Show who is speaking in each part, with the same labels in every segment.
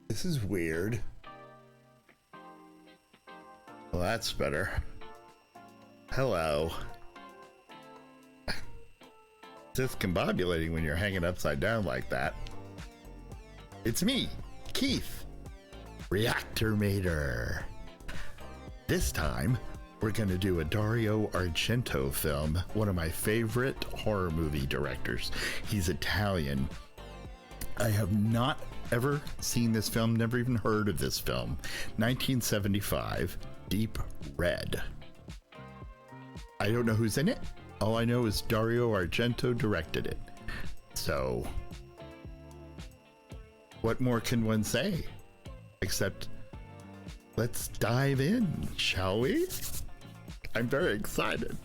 Speaker 1: This is weird. Well, that's better. Hello. Discombobulating when you're hanging upside down like that. It's me, Keith, ReActormator. This time, we're going to do a Dario Argento film, one of my favorite horror movie directors. He's Italian. I have not ever seen this film, never even heard of this film. 1975, Deep Red. I don't know who's in it. All I know is Dario Argento directed it. So, what more can one say? Except, let's dive in, shall we? I'm very excited.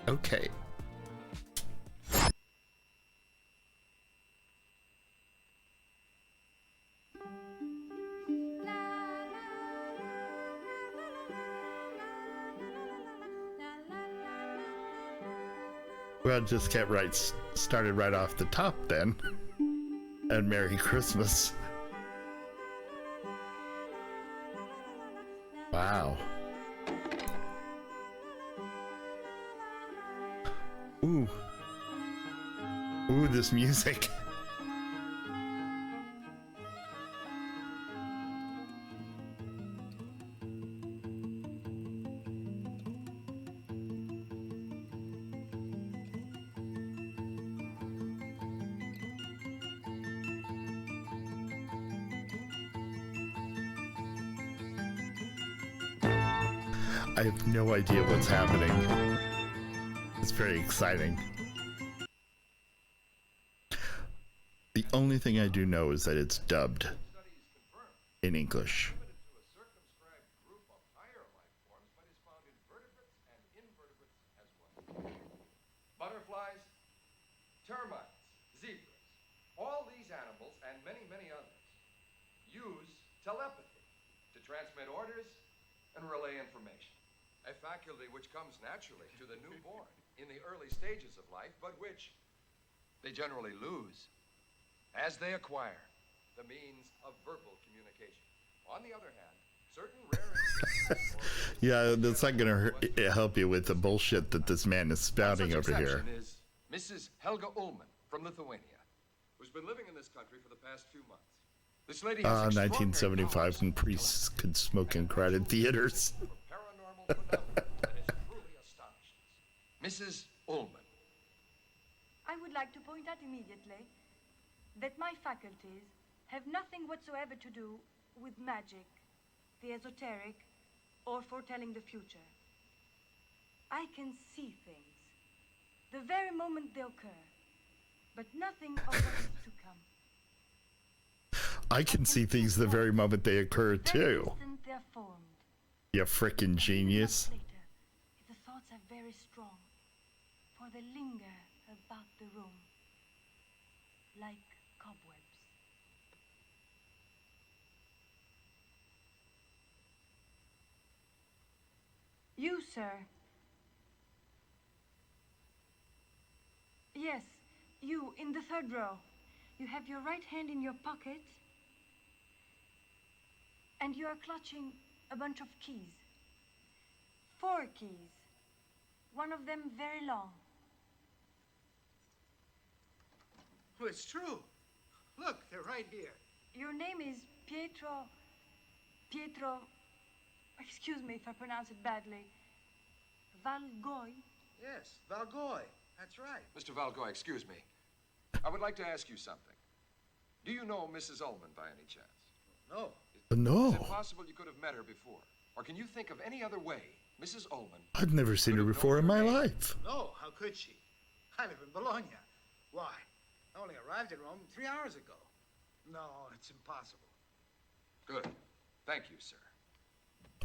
Speaker 1: Okay. Well, just get started right off the top then. And Merry Christmas. Wow. Ooh. Ooh, this music. I have no idea what's happening. It's very exciting. The only thing I do know is that it's dubbed in English.
Speaker 2: Butterflies, termites, zebras, all these animals and many, many others use telepathy to transmit orders and relay information. A faculty which comes naturally to the newborn in the early stages of life, but which they generally lose as they acquire the means of verbal communication. On the other hand, certain rare instances...
Speaker 1: Yeah, that's not going to help you with the bullshit that this man is spouting over here.
Speaker 2: Is Mrs. Helga Ullman from Lithuania, who's been living in this country for the past few months. This lady has
Speaker 1: 1975 when priests could smoke in crowded theaters.
Speaker 2: Paranormal phenomenon that has truly astonished us. Mrs. Ullman.
Speaker 3: I would like to point out immediately that my faculties have nothing whatsoever to do with magic, the esoteric, or foretelling the future. I can see things the very moment they occur, but nothing of what is to come.
Speaker 1: I can see things the very moment they occur too.
Speaker 3: They're formed.
Speaker 1: You frickin' genius.
Speaker 3: Later, if the thoughts are very strong, for they linger about the room like cobwebs. You, sir. Yes, you in the third row. You have your right hand in your pocket, and you are clutching a bunch of keys. 4 keys. One of them very long.
Speaker 4: Oh, it's true. Look, they're right here.
Speaker 3: Your name is Pietro, excuse me if I pronounce it badly, Valgoy?
Speaker 4: Yes, Valgoy. That's right.
Speaker 2: Mr. Valgoy, excuse me. I would like to ask you something. Do you know Mrs. Ullman by any chance?
Speaker 4: No.
Speaker 1: No.
Speaker 2: Is it possible you could have met her before? Or can you think of any other way Mrs. Ullman...
Speaker 1: I've never seen her before in my life.
Speaker 4: No, how could she? I live in Bologna. Why? I only arrived in Rome 3 hours ago. No, it's impossible.
Speaker 2: Good. Thank you, sir.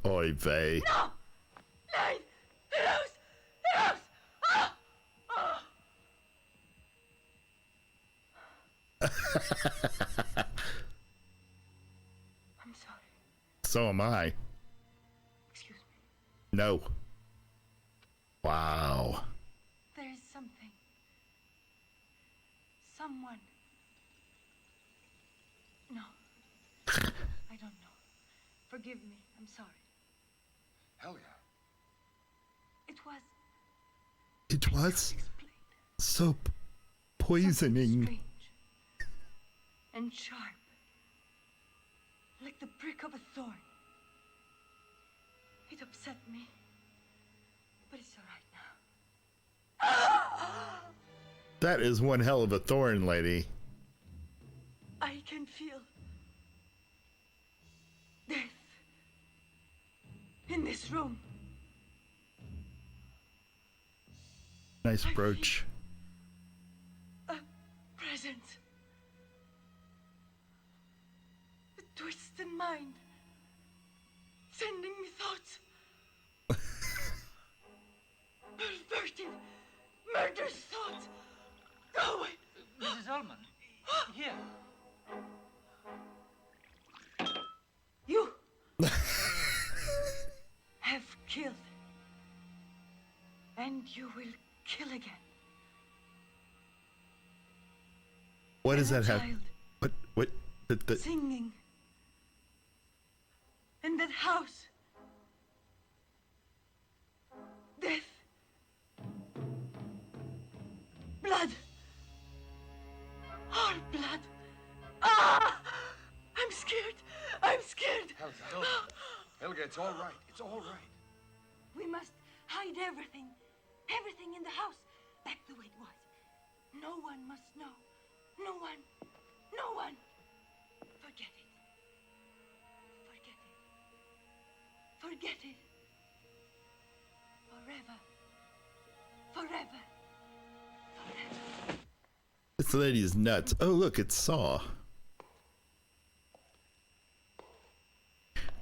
Speaker 1: Oy vey.
Speaker 3: No! Leave! The house! The house! Ah! Ah! I'm sorry.
Speaker 1: So am I.
Speaker 3: Excuse me.
Speaker 1: No. Wow.
Speaker 3: There is something. Someone. No. I don't know. Forgive me. I'm sorry.
Speaker 2: Hell yeah.
Speaker 1: It was
Speaker 3: Explained.
Speaker 1: soap
Speaker 3: Something
Speaker 1: poisoning.
Speaker 3: strange and sharp, like the prick of a thorn. It upset me, but it's all right now.
Speaker 1: That is one hell of a thorn, lady.
Speaker 3: I can feel death in this room.
Speaker 1: Nice brooch.
Speaker 3: A presence. A twisted mind. Sending me thoughts. Perverted, murderous thoughts. Go away.
Speaker 5: Mrs. Ullman, here.
Speaker 3: You have killed. And you will kill again.
Speaker 1: What does
Speaker 3: And
Speaker 1: that
Speaker 3: a
Speaker 1: have?
Speaker 3: child
Speaker 1: What? The
Speaker 3: singing. In that house. Death. Blood. Our blood. Ah! I'm scared. I'm scared.
Speaker 2: Helga. Helga, it's all right. It's all right.
Speaker 3: We must hide everything. Everything in the house. Back the way it was. No one must know. No one. No one. Forget it. Forget it. Forget it. Forever. Forever. Forever.
Speaker 1: this lady is nuts. Oh, look, it's Saw.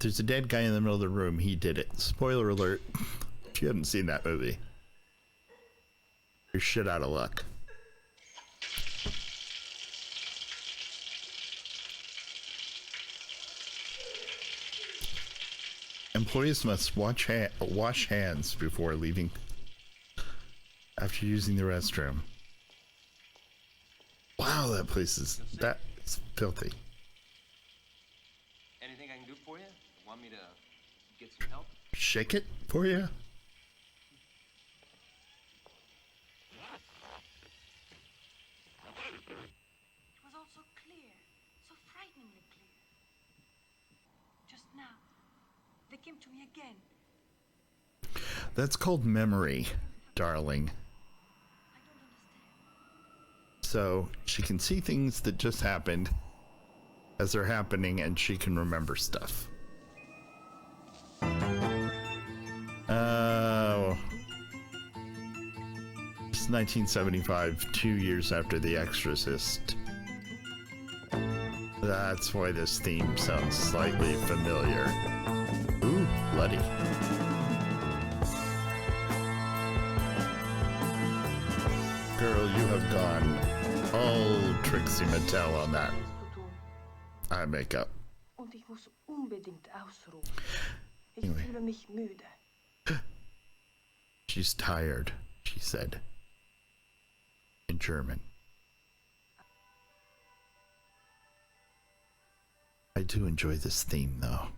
Speaker 1: There's a dead guy in the middle of the room. He did it. Spoiler alert. If you haven't seen that movie, you're shit out of luck. Employees must wash hands before leaving after using the restroom. Wow, that place is that's filthy.
Speaker 5: Anything I can do for you? Want me to get some help?
Speaker 1: Shake it for you?
Speaker 3: It was all so clear. So frighteningly clear. Just now. They came to me again.
Speaker 1: That's called memory, darling.
Speaker 3: I don't understand.
Speaker 1: So she can see things that just happened as they're happening, and she can remember stuff. Oh. It's 1975, 2 years after The Exorcist. That's why this theme sounds slightly familiar. Ooh, bloody. Girl, you have gone all Trixie Mattel on that eye makeup.
Speaker 3: Und ich muss unbedingt ausruhen. Ich
Speaker 1: Anyway.
Speaker 3: fühle mich müde.
Speaker 1: She's tired, she said. In German. I do enjoy this theme, though.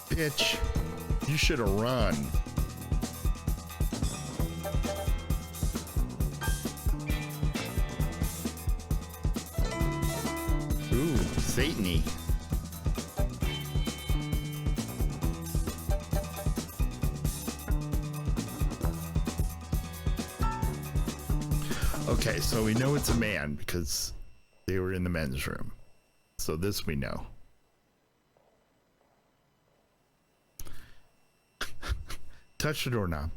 Speaker 1: Bitch, you should have run. Ooh, Satan-y. Okay, so we know it's a man because they were in the men's room. So this we know. Touch the doorknob.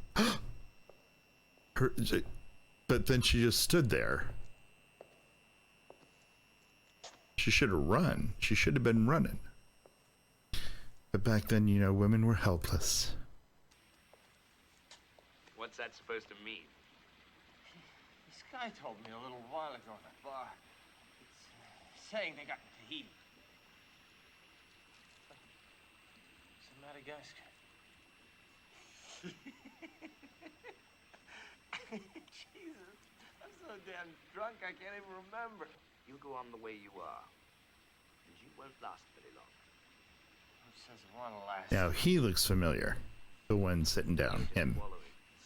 Speaker 1: But then she just stood there. She should have run. She should have been running. But back then, you know, women were helpless.
Speaker 5: What's that supposed to mean?
Speaker 6: This guy told me a little while ago in the bar. It's saying they got in Tahiti. It's in Madagascar. Jesus, I'm so damn drunk I can't even remember.
Speaker 5: You go on the way you are, and you won't last very long.
Speaker 6: Who says it won't last?
Speaker 1: Now he looks familiar. The one sitting down, him.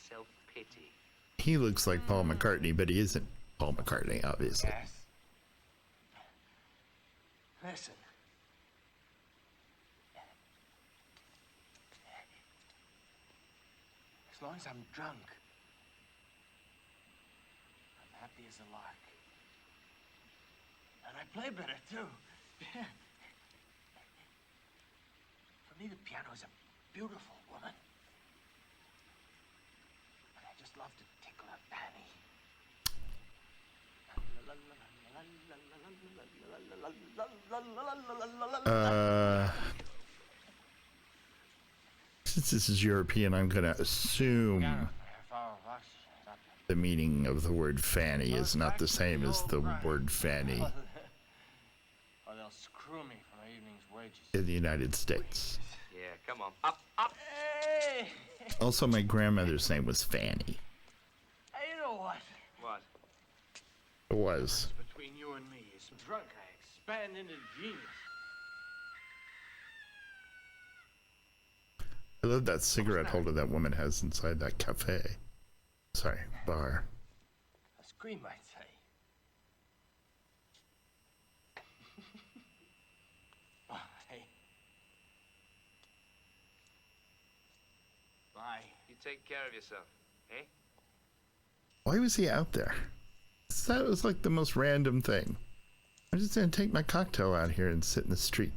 Speaker 5: Self-pity.
Speaker 1: He looks like Paul McCartney, but he isn't Paul McCartney, obviously.
Speaker 6: Yes. Listen. As long as I'm drunk, I'm happy as a lark. And I play better, too. For me, the piano is a beautiful woman. And I just love to tickle her fanny.
Speaker 1: Since this is European, I'm gonna assume the meaning of the word fanny is not the same as the word fanny
Speaker 6: Or they'll screw me for my evening's wages.
Speaker 1: in the United States.
Speaker 5: Yeah, come on. Up, up.
Speaker 6: Hey!
Speaker 1: Also, my grandmother's name was Fanny.
Speaker 6: Hey, you know what?
Speaker 5: What?
Speaker 1: It was.
Speaker 6: Between you and me, is drunk, I expand into genius.
Speaker 1: I love that cigarette holder that woman has inside that cafe. Sorry, bar.
Speaker 6: A scream might say. Bye. Bye.
Speaker 5: You take care of yourself, eh?
Speaker 1: Why was he out there? That was like the most random thing. I'm just gonna take my cocktail out here and sit in the street.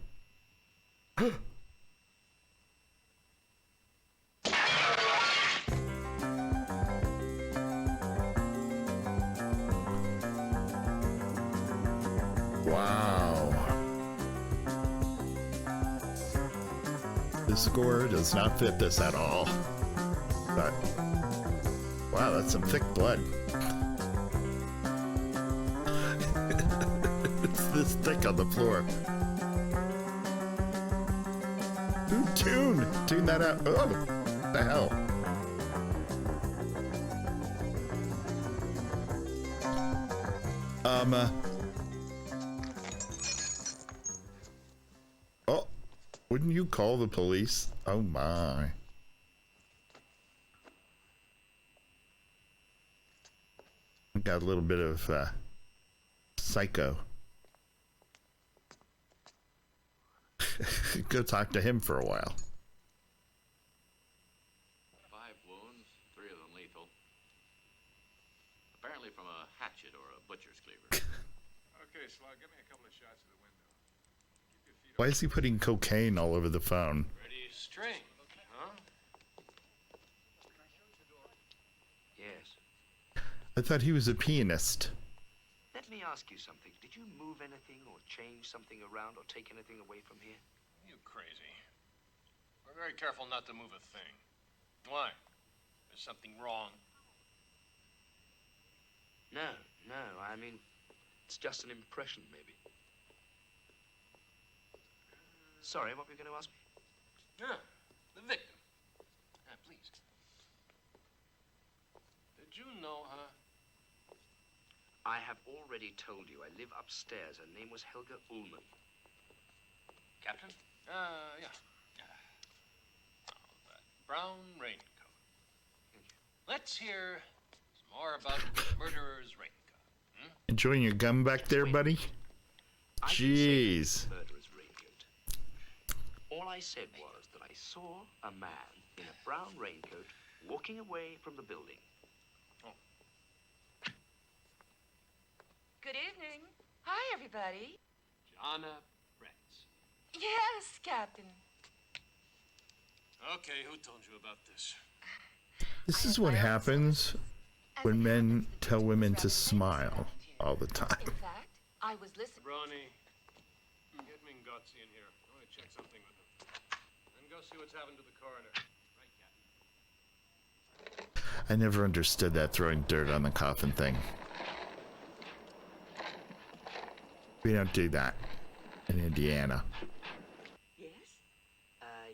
Speaker 1: Wow. The score does not fit this at all. But wow, that's some thick blood. It's this thick on the floor. Ooh, tune that out. Oh, what the hell? Oh, wouldn't you call the police? Oh my. I got a little bit of psycho. Go talk to him for a while.
Speaker 7: 5 wounds, 3 of them lethal. Apparently from a hatchet or a butcher's cleaver.
Speaker 2: Okay, Slug, give me a couple of shots of the window. Keep your feet
Speaker 1: Why is he putting cocaine all over the phone?
Speaker 6: Pretty strange, huh?
Speaker 5: Yes.
Speaker 1: I thought he was a pianist.
Speaker 5: Let me ask you something. Did you move anything or change something around or take anything away from here?
Speaker 6: You crazy. We're very careful not to move a thing. Why? There's something wrong.
Speaker 5: No. I mean, it's just an impression, maybe. Sorry, what were you going to ask me?
Speaker 6: Yeah, the victim. Please. Did you know her?
Speaker 5: I have already told you I live upstairs. Her name was Helga Ullman.
Speaker 6: Captain? Yeah. Oh, that brown raincoat. Let's hear some more about the murderer's raincoat.
Speaker 1: Enjoying your gum back there, buddy?
Speaker 5: I didn't say
Speaker 1: Jeez.
Speaker 5: murderer's raincoat. All I said was that I saw a man in a brown raincoat walking away from the building.
Speaker 8: Good evening. Hi, everybody.
Speaker 6: Jana Brentz.
Speaker 8: Yes, Captain.
Speaker 6: Okay, who told you about this?
Speaker 1: This is what happens when men tell women to smile all the time.
Speaker 8: In fact, I was listening.
Speaker 9: Ronnie, get me Ngotzi in here. I want to check something with him. Then go see what's happened to the coroner. Right, Captain.
Speaker 1: I never understood that throwing dirt on the coffin thing. We don't do that in Indiana.
Speaker 5: Yes?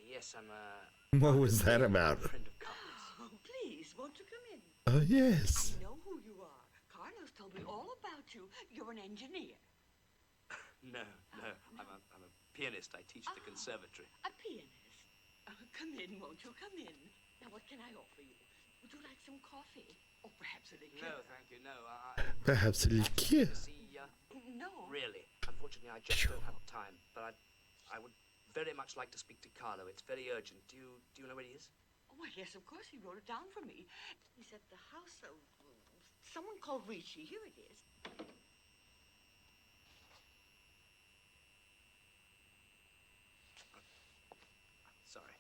Speaker 5: Yes, I'm
Speaker 1: What was that about?
Speaker 5: friend of Carlos.
Speaker 10: Oh, please, won't you come in?
Speaker 1: Oh, yes.
Speaker 10: I know who you are. Carlos told me all about you. You're an engineer.
Speaker 5: No, I'm a pianist. I teach at the conservatory.
Speaker 10: A pianist. Come in, won't you? Come in. Now, what can I offer you? Would you like some coffee? Or perhaps a liqueur?
Speaker 5: No, thank you. No,
Speaker 1: Perhaps a liqueur.
Speaker 5: see,
Speaker 10: No.
Speaker 5: really. Unfortunately, I just don't have time. But I would very much like to speak to Carlo. It's very urgent. Do you know where he is?
Speaker 10: Oh, well, yes, of course. He wrote it down for me. He's at the house of someone called Ricci. Here it is.
Speaker 5: Sorry.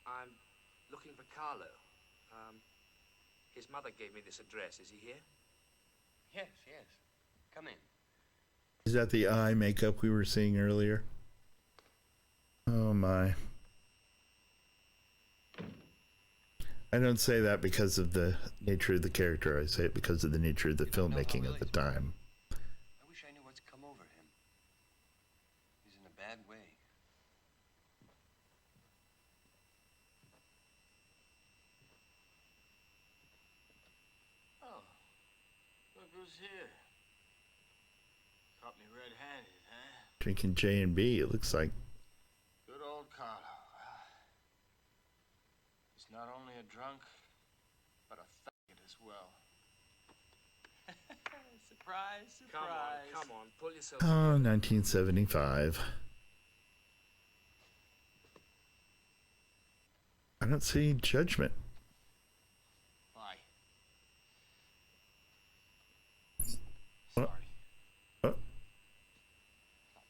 Speaker 5: I'm looking for Carlo. His mother gave me this address. Is he here?
Speaker 6: Yes. Come in.
Speaker 1: Is that the eye makeup we were seeing earlier? Oh my. I don't say that because of the nature of the character. I say it because of the nature of the filmmaking at the time.
Speaker 6: I wish I knew what's come over him. He's in a bad way. Oh, look who's here. Caught me red-handed, huh?
Speaker 1: Drinking J&B, it looks like.
Speaker 6: Good old Carlo. He's not only a drunk, but a faggot as well. Surprise.
Speaker 5: Come on, pull yourself
Speaker 1: Oh,
Speaker 5: together.
Speaker 1: 1975. I don't see Judgment.
Speaker 6: Why?
Speaker 1: What?
Speaker 6: Sorry.
Speaker 1: Oh,
Speaker 6: Not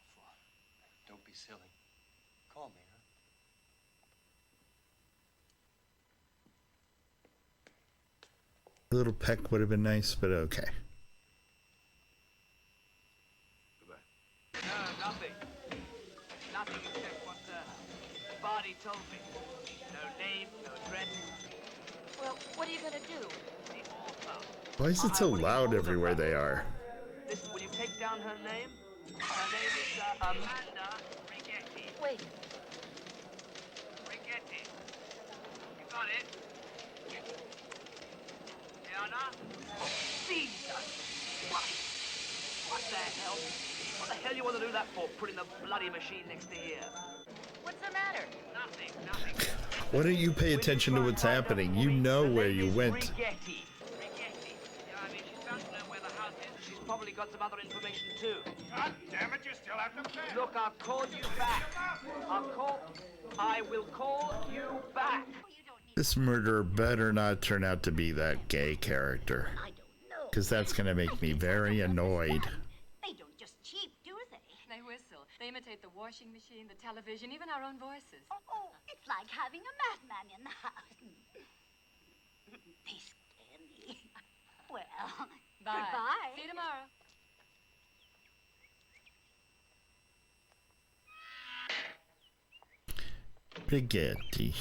Speaker 6: before. Don't be silly. Call me, huh?
Speaker 1: a little peck would have been nice, but okay.
Speaker 5: Goodbye. No, nothing. Nothing except what Barney told me. No name, no address.
Speaker 8: Well, what are you gonna do?
Speaker 5: The author.
Speaker 1: Why is it so loud everywhere they are?
Speaker 5: Listen, will you take down her name? Her name is Amanda Righetti.
Speaker 8: Wait.
Speaker 5: Righetti. You got it? Diana? Oh, Jesus! What the hell? What the hell you want to do that for? Putting the bloody machine next to here?
Speaker 8: What's the matter?
Speaker 5: Nothing.
Speaker 1: Why don't you pay attention to what's happening? You know where you went.
Speaker 5: Righetti. Yeah, I mean, she's bound to know where the house is. She's probably got some other information too.
Speaker 2: God damn it, you still have to pay.
Speaker 5: Look, I'll call you back. I will call you back.
Speaker 1: This murderer better not turn out to be that gay character,
Speaker 10: I don't know.
Speaker 1: because that's going to make me very annoyed.
Speaker 10: They don't just cheep, do they?
Speaker 3: They whistle. They imitate the washing machine, the television, even our own voices.
Speaker 10: Oh, it's like having a madman in the house. They scare me. Well,
Speaker 3: Bye.
Speaker 10: goodbye.
Speaker 3: See you tomorrow.
Speaker 1: Spaghetti.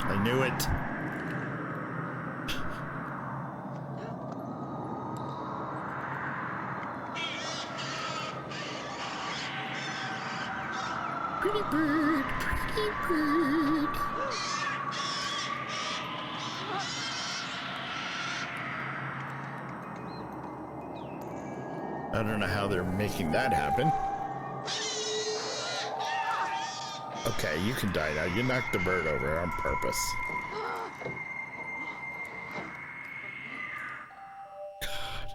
Speaker 1: I knew it. Pretty bird, pretty bird. I don't know how they're making that happen. Okay, you can die now. You knocked the bird over on purpose. God.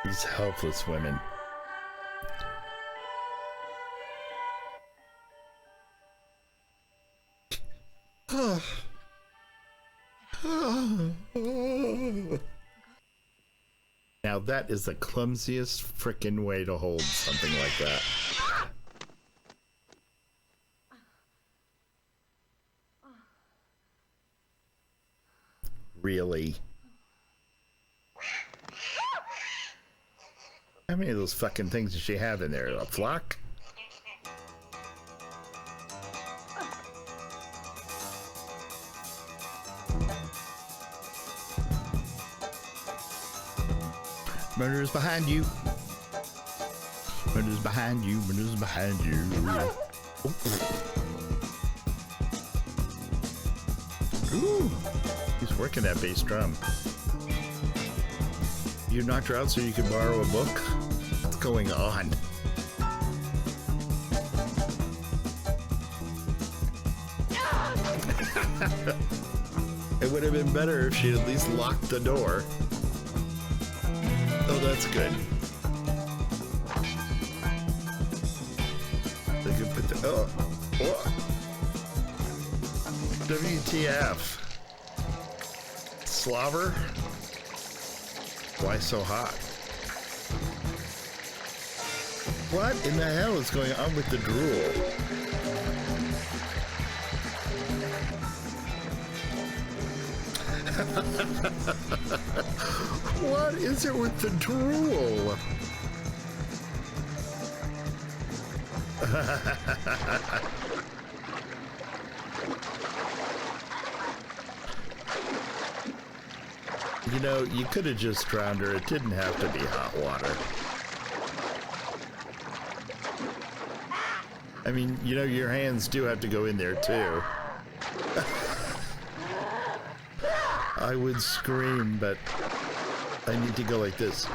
Speaker 1: These helpless women. Now that is the clumsiest frickin' way to hold something like that. Really? How many of those fucking things does she have in there? A flock? Murder's behind you. Murder's behind you. Murder's behind you. Ooh. He's working that bass drum. You knocked her out so you could borrow a book? What's going on? It would have been better if she at least locked the door. Oh, that's good. They could put the... Oh. WTF. Slobber? Why so hot? What in the hell is going on with the drool? What is it with the drool? You know, you could have just drowned her. It didn't have to be hot water. I mean, you know, your hands do have to go in there too. I would scream, but I need to go like this.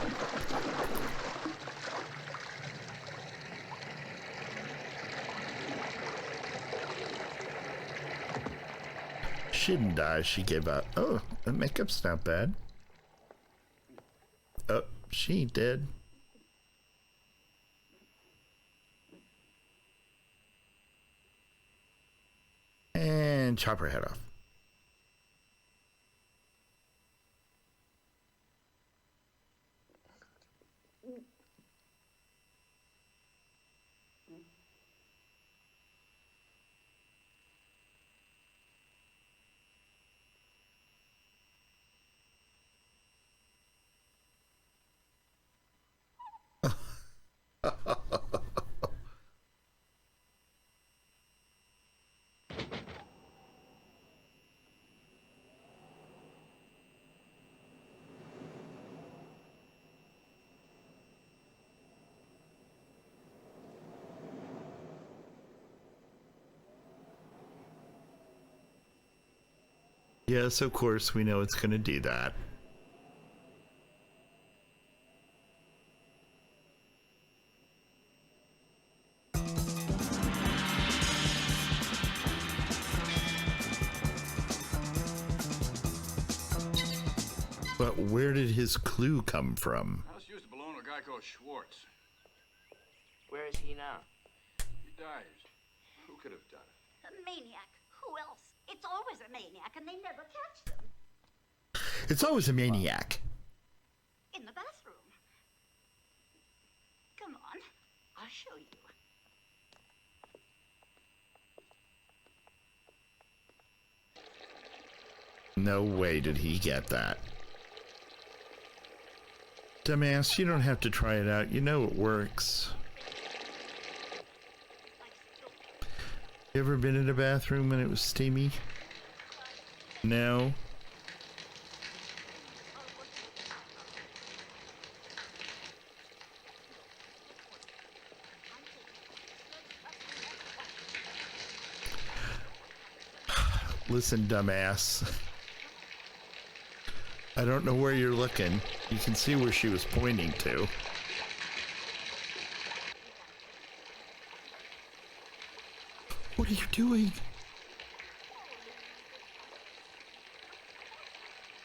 Speaker 1: She didn't die, she gave up. Oh, the makeup's not bad. Oh, she did. And chop her head off. Yes, of course, we know it's going to do that. But where did his clue come from?
Speaker 11: House used to belong to a guy called Schwartz.
Speaker 5: Where is he now?
Speaker 11: He died. Who could have done it?
Speaker 12: A maniac. Who else? It's always a maniac, and they never catch them.
Speaker 1: It's always a maniac.
Speaker 12: In the bathroom. Come on, I'll show you.
Speaker 1: No way did he get that. Dumbass, you don't have to try it out. You know it works. You ever been in a bathroom when it was steamy? No. Listen, dumbass. I don't know where you're looking. You can see where she was pointing to. What are you doing?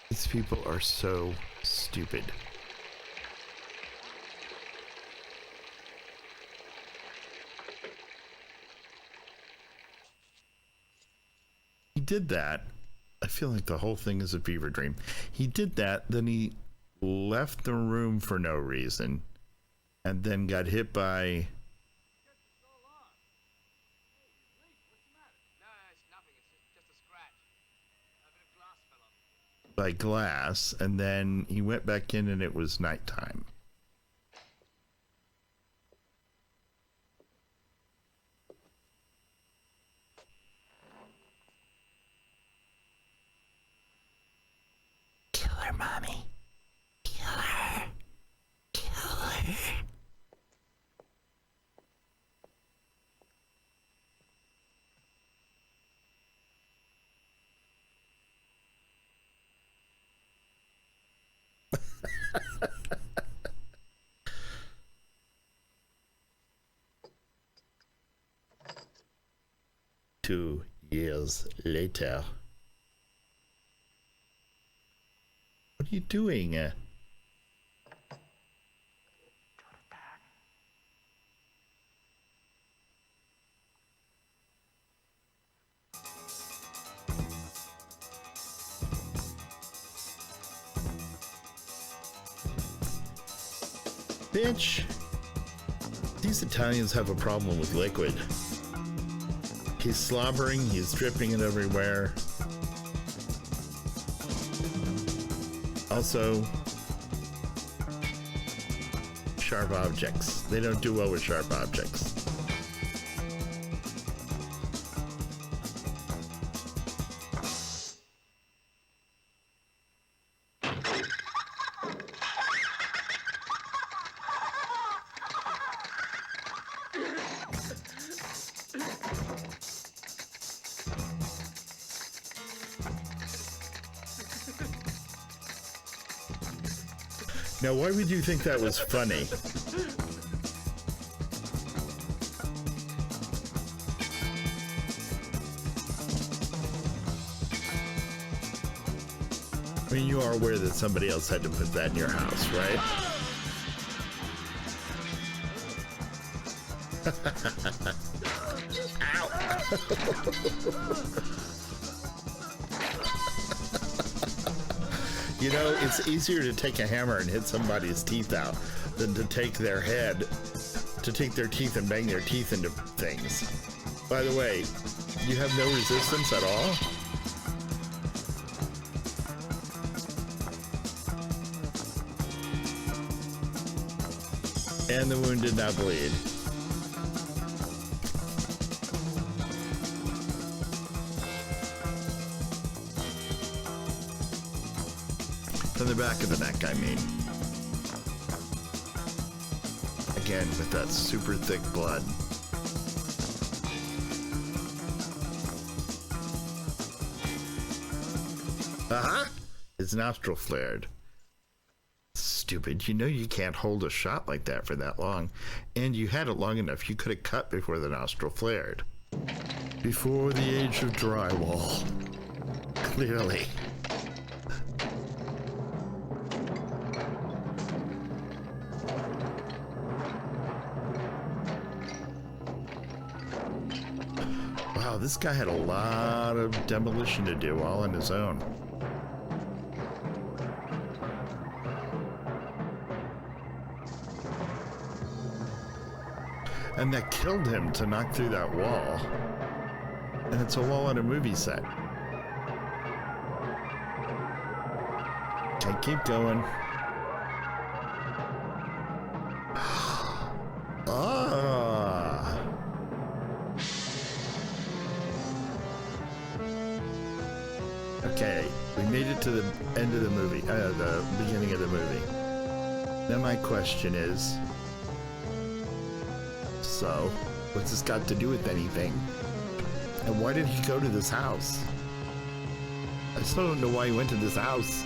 Speaker 1: These people are so stupid. He did that. I feel like the whole thing is a fever dream. He did that, then he left the room for no reason, and then got hit by... by glass, and then he went back in and it was nighttime. Kill her, mommy. Kill her. Kill her. Two years later. What are you doing? Bitch, these Italians have a problem with liquid. He's slobbering, he's dripping it everywhere. Also, sharp objects. They don't do well with sharp objects. Now, why would you think that was funny? I mean, you are aware that somebody else had to put that in your house, right? Ow! You know, it's easier to take a hammer and hit somebody's teeth out than to take their head, to take their teeth and bang their teeth into things. By the way, you have no resistance at all? And the wound did not bleed. On the back of the neck, I mean. Again, with that super thick blood. Aha! His nostril flared. Stupid. You know you can't hold a shot like that for that long. And you had it long enough. You could have cut before the nostril flared. Before the age of drywall. Clearly. Wow, this guy had a lot of demolition to do all on his own. And that killed him to knock through that wall. And it's a wall on a movie set. Okay, keep going. Okay, we made it to the end of the movie, the beginning of the movie. Now my question is, so, what's this got to do with anything? And why did he go to this house? I still don't know why he went to this house.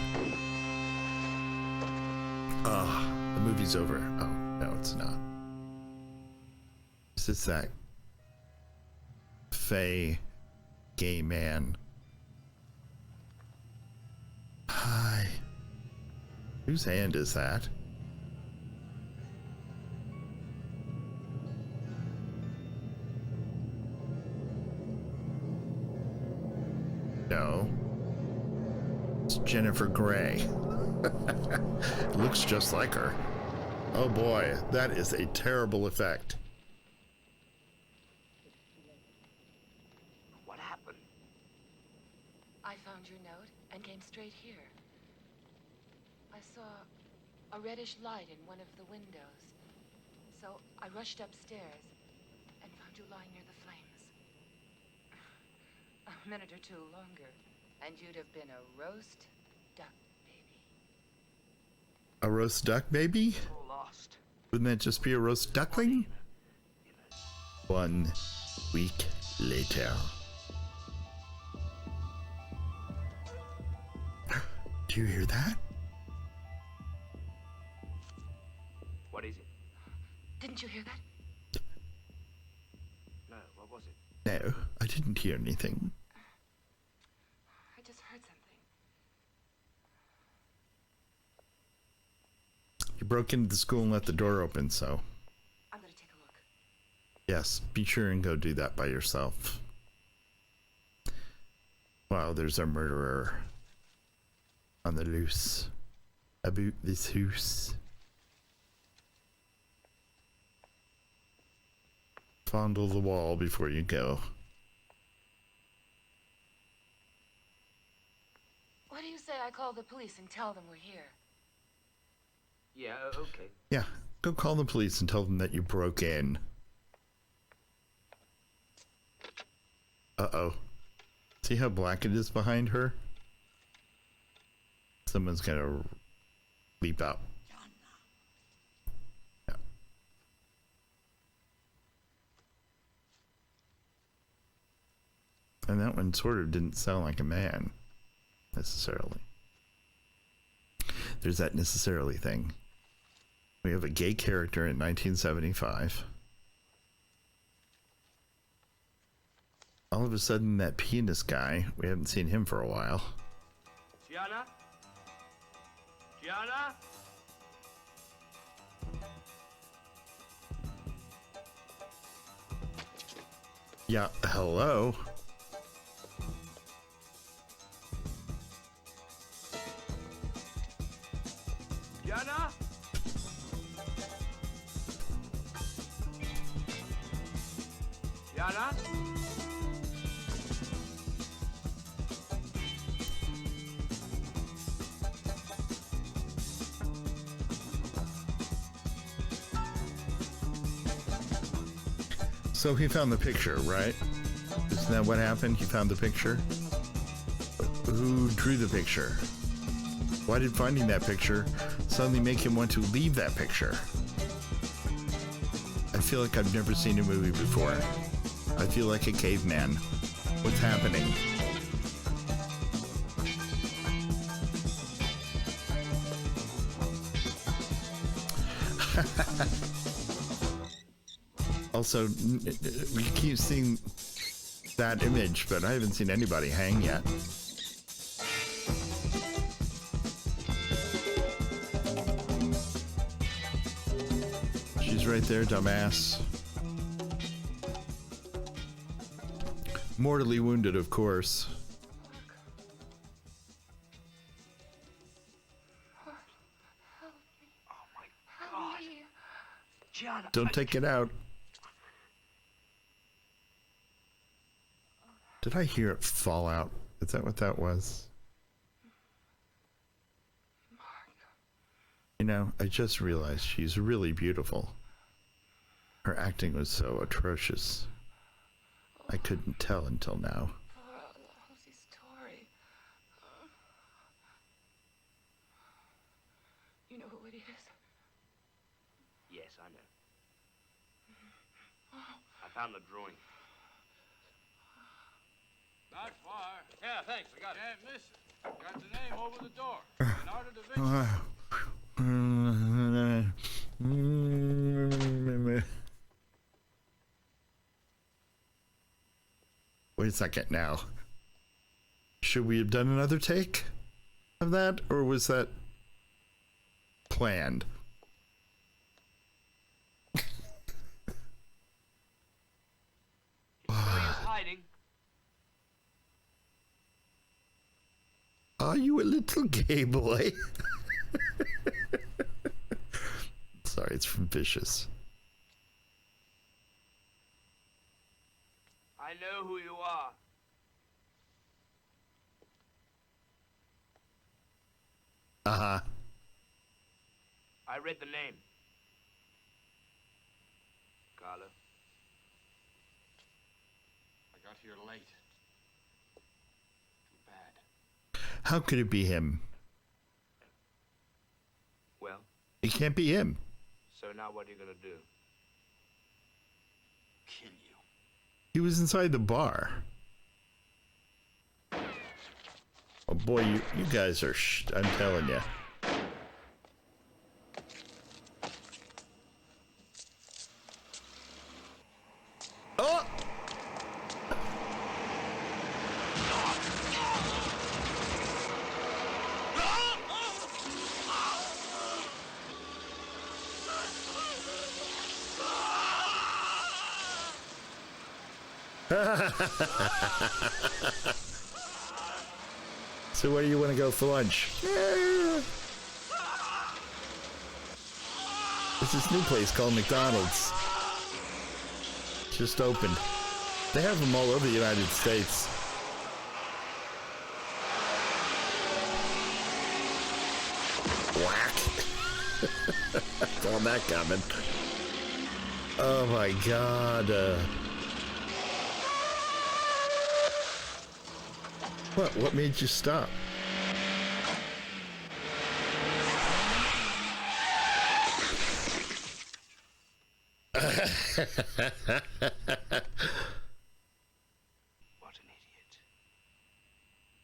Speaker 1: The movie's over. Oh, no, it's not. It's just that fey gay man. Hi. Whose hand is that? No. It's Jennifer Grey. Looks just like her. Oh boy, that is a terrible effect.
Speaker 5: What happened?
Speaker 8: I found your note and came straight here. I saw a reddish light in one of the windows. So I rushed upstairs and found you lying near the flames. A minute or two longer, and you'd have been a roast duck baby.
Speaker 1: A roast duck baby?
Speaker 5: Lost.
Speaker 1: Wouldn't that just be a roast duckling? 1 week later. Do you hear that?
Speaker 5: What is it?
Speaker 8: Didn't you hear that?
Speaker 5: No, what was it?
Speaker 1: No, I didn't hear anything.
Speaker 8: I just heard something.
Speaker 1: You broke into the school and left the door open, so.
Speaker 8: I'm gonna take a look.
Speaker 1: Yes, be sure and go do that by yourself. Wow, there's a murderer on the loose about this house. Fondle the wall before you go.
Speaker 8: What do you say I call the police and tell them we're here?
Speaker 5: Yeah, okay.
Speaker 1: Yeah, go call the police and tell them that you broke in. Uh-oh. See how black it is behind her? Someone's gonna leap out. Yeah. And that one sort of didn't sound like a man, necessarily. There's that necessarily thing. We have a gay character in 1975. All of a sudden, that pianist guy, we haven't seen him for a while.
Speaker 5: Gianna? Gianna?
Speaker 1: Yeah, hello?
Speaker 5: Gianna? Gianna?
Speaker 1: So he found the picture, right? Isn't that what happened? He found the picture? Who drew the picture? Why did finding that picture suddenly make him want to leave that picture? I feel like I've never seen a movie before. I feel like a caveman. What's happening? Also, we keep seeing that image, but I haven't seen anybody hang yet. She's right there, dumbass. Mortally wounded, of course.
Speaker 5: Gianna,
Speaker 1: Don't take it out. Did I hear it fall out? Is that what that was? You know, I just realized she's really beautiful. Her acting was so atrocious. I couldn't tell until now.
Speaker 8: Lousy story. You know who it is?
Speaker 5: Yes, I know. I found the drawing.
Speaker 11: Not far.
Speaker 9: Yeah, thanks. I got it.
Speaker 11: Can't miss it. Got the name over the door. Bernardo da Vinci.
Speaker 1: Wait a second now. Should we have done another take of that, or was that planned?
Speaker 5: Hiding.
Speaker 1: Are you a little gay boy? Sorry, it's from Vicious.
Speaker 5: I know who you are.
Speaker 1: Uh-huh.
Speaker 5: I read the name. Carlo.
Speaker 11: I got here late. Too bad.
Speaker 1: How could it be him?
Speaker 5: Well?
Speaker 1: It can't be him.
Speaker 5: So now what are you gonna do?
Speaker 11: Kill you.
Speaker 1: He was inside the bar. Oh boy, you guys are I'm telling you. Oh! So where do you want to go for lunch? It's this new place called McDonald's. Just opened. They have them all over the United States. Whack. Saw that coming. Oh my God. What made you stop?
Speaker 5: What an idiot.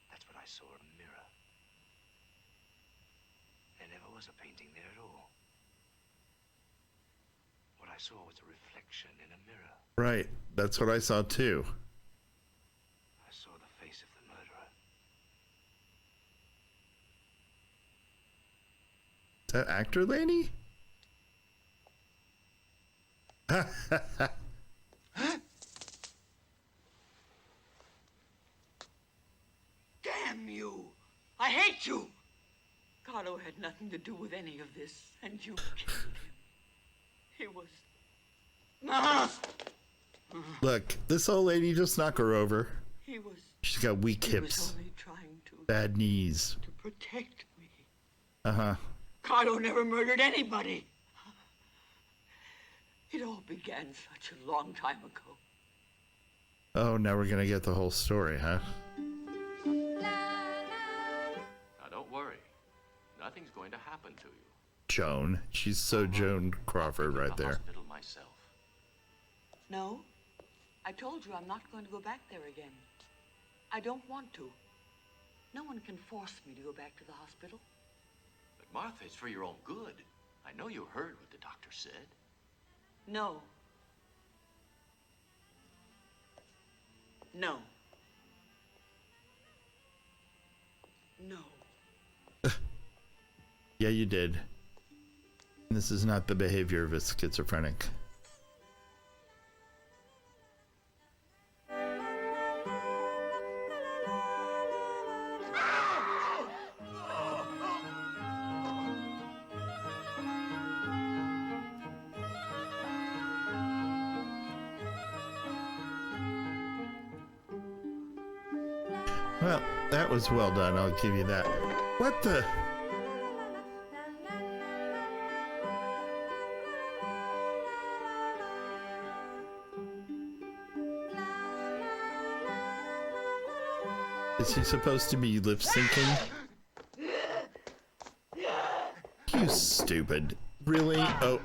Speaker 5: That's what I saw in a mirror. There never was a painting there at all. What I saw was a reflection in a mirror.
Speaker 1: Right, that's what I saw too.
Speaker 5: I saw the face of the murderer.
Speaker 1: Is that actor lady?
Speaker 10: Damn you! I hate you! Carlo had nothing to do with any of this, and you killed him. He was...
Speaker 1: Look, this old lady, just knock her over.
Speaker 10: He was...
Speaker 1: She's got weak
Speaker 10: He
Speaker 1: hips,
Speaker 10: was only trying to...
Speaker 1: bad knees.
Speaker 10: to protect me.
Speaker 1: Uh-huh.
Speaker 10: Carlo never murdered anybody. It all began such a long time ago.
Speaker 1: Oh, now we're gonna get the whole story, huh?
Speaker 7: Now don't worry. Nothing's going to happen to you.
Speaker 1: Joan. She's so Joan Crawford right there.
Speaker 7: Hospital myself.
Speaker 10: No. I told you I'm not going to go back there again. I don't want to. No one can force me to go back to the hospital.
Speaker 7: But Martha, it's for your own good. I know you heard what the doctor said.
Speaker 10: No. No. No.
Speaker 1: Yeah, you did. This is not the behavior of a schizophrenic. Well, that was well done, I'll give you that. What the? Is he supposed to be lip syncing? You stupid. Really? Oh.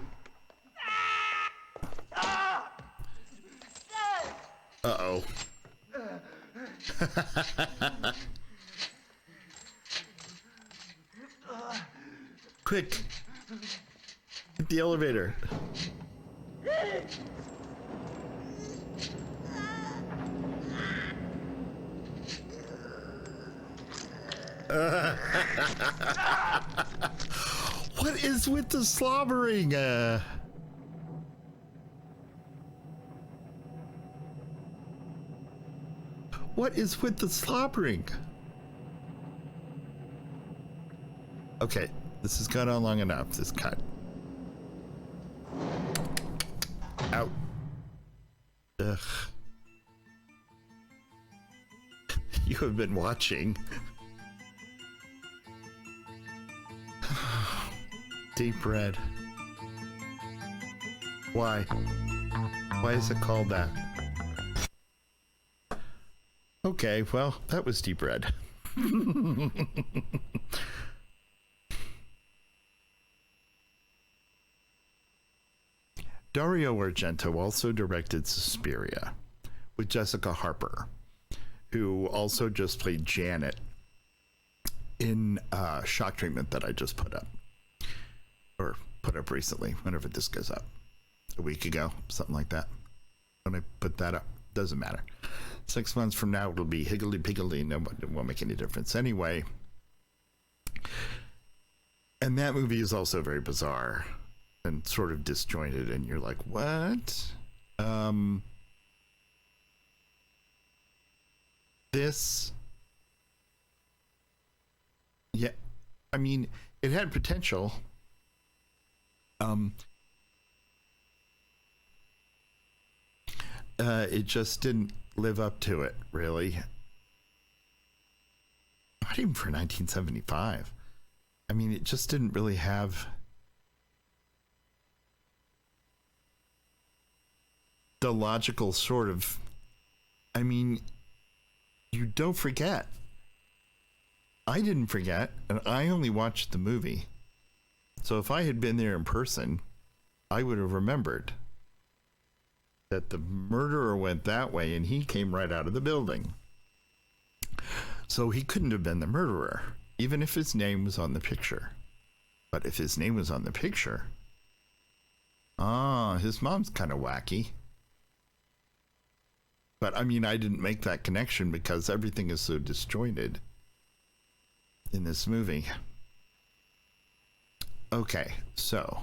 Speaker 1: Uh-oh. Quick! Hit the elevator. What is with the slobbering? What is with the slobbering? Okay, this has gone on long enough, this cut. Out. Ugh. You have been watching Deep Red. Why? Why is it called that? Okay, well, that was Deep Red. Dario Argento also directed Suspiria with Jessica Harper, who also just played Janet in Shock Treatment that I just put up. Or put up recently, whenever this goes up. A week ago, something like that. When I put that up, doesn't matter. 6 months from now, it'll be higgledy-piggledy, and it won't make any difference. Anyway, and that movie is also very bizarre and sort of disjointed, and you're like, what? This, yeah, I mean, it had potential. It just didn't live up to it, really. Not even for 1975. I mean, it just didn't really have the logical sort of, I mean, you don't forget. I didn't forget, and I only watched the movie. So if I had been there in person, I would have remembered that the murderer went that way and he came right out of the building. So he couldn't have been the murderer, even if his name was on the picture. But if his name was on the picture, his mom's kind of wacky. But I mean, I didn't make that connection because everything is so disjointed in this movie. Okay, so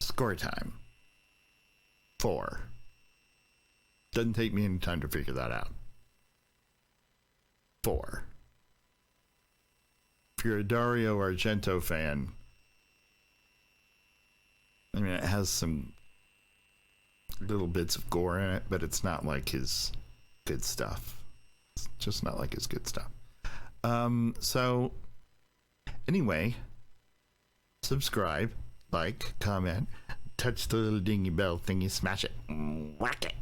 Speaker 1: score time. 4. Doesn't take me any time to figure that out. 4. If you're a Dario Argento fan, I mean, it has some little bits of gore in it, but it's not like his good stuff. It's just not like his good stuff. So anyway, subscribe, like, comment, touch the little dingy bell thingy, smash it, whack it,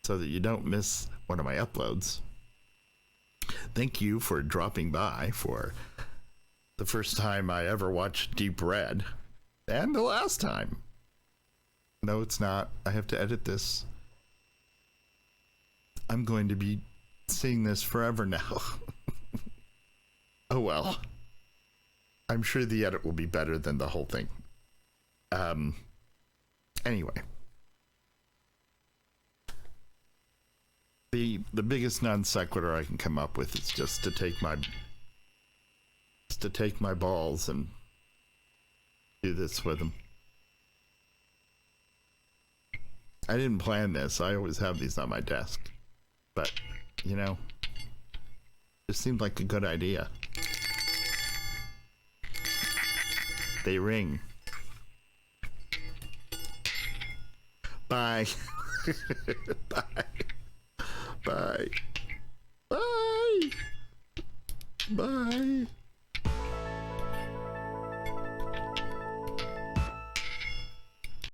Speaker 1: so that you don't miss one of my uploads. Thank you for dropping by for the first time I ever watched Deep Red, and the last time. No, it's not. I have to edit this. I'm going to be seeing this forever now. Oh well. I'm sure the edit will be better than the whole thing. Anyway. The biggest non sequitur I can come up with is just to take my balls and do this with them. I didn't plan this. I always have these on my desk. But, you know, it seemed like a good idea. They ring. Bye. Bye. Bye. Bye. Bye.